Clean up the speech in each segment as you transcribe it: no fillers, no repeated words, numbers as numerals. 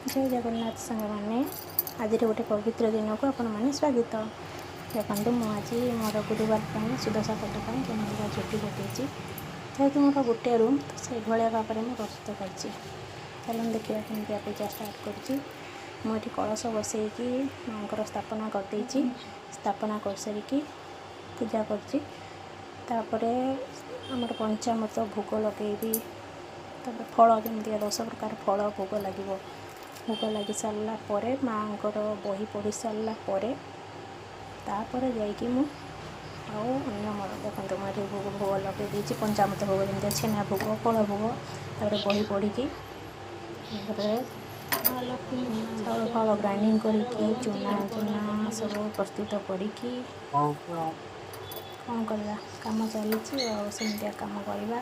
जय जगन्नाथ सांग मैंने आज गोटे पवित्र दिन को आपण मैंने स्वागत। देखते मुझे मोर गुरुवार सुदशा पट कैमरा चुटी पकई जेहेतु मोर गोटे रूम तो से भाया भाव में मुझे प्रस्तुत कर देखा केमी पूजा स्टार्ट कर कलश बसईकि माँ स्थापना करदे स्थापना कर सारिकी पूजा कर आमर पंचामृत भोग लगेबी फल जमी 10 प्रकार फल भोग लगे भोग लगी सारा माँ बही पढ़ी सारापर जाकि मोर देखते मुझे भोग भोग लगे पंचामृत भोग जमी छेना भोग फल भोग बही पढ़ी चाउल फल ग्राइंडिंग करके चूना चूना सब प्रस्तुत करी कौन करवा कम चली सेमती कम करवा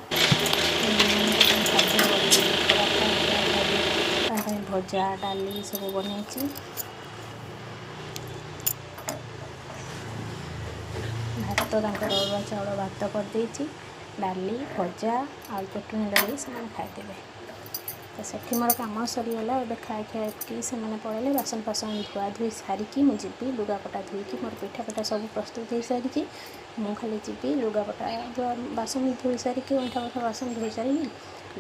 भजा डाली सब बन भात अरुआ चाउल भात करदे डाली भजा आलू चटनी डाली से खाईदे तो से मोर कम सरीगला ए खाई खाई से पड़े बासन फासन धुआ धुई सारिकी मुझे लुगापटा धोईकी मोर पिठा पिठा सब प्रस्तुत हो सारी मु खाली जी लुगापटा बासन धोई सारिकी अंठा बठा बासन धोई सारिकी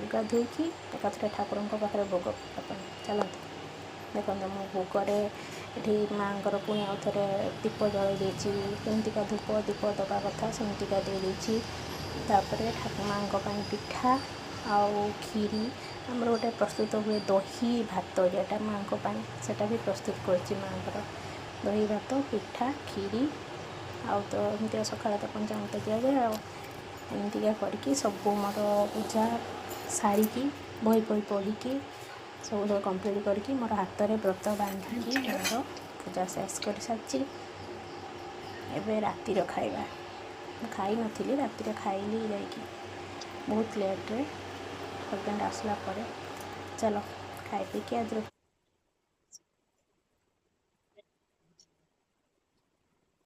लुगा धोईकी एकाथरे ठाकुर पाखे भोग चलते देखते मो भोगरे ये माँ पुणी आउ थे दीप जल केमतीका धूप दीप दबा कथा सेमतीका देदेची ठाकुर माँ पिठा आउ खीरी आमर गोटे प्रस्तुत हुए दही भात जोटा माँ सेटा भी प्रस्तुत कर माँ दही भात पिठा खीरी आउ तो एमती सकाल तो पंचामृत दि जाए आमतीका करके सब मोर पूजा सारिकी बही बही पढ़ी सब कम्प्लीट करके मोर हाथ में व्रत बांधिकी मोर पूजा शेष कर सारी एवं रातिर खाଇବା खाई नी रातिर खाइली जाकि बहुत लेट्रे हजबैंड आसला चलो खाई पीके आज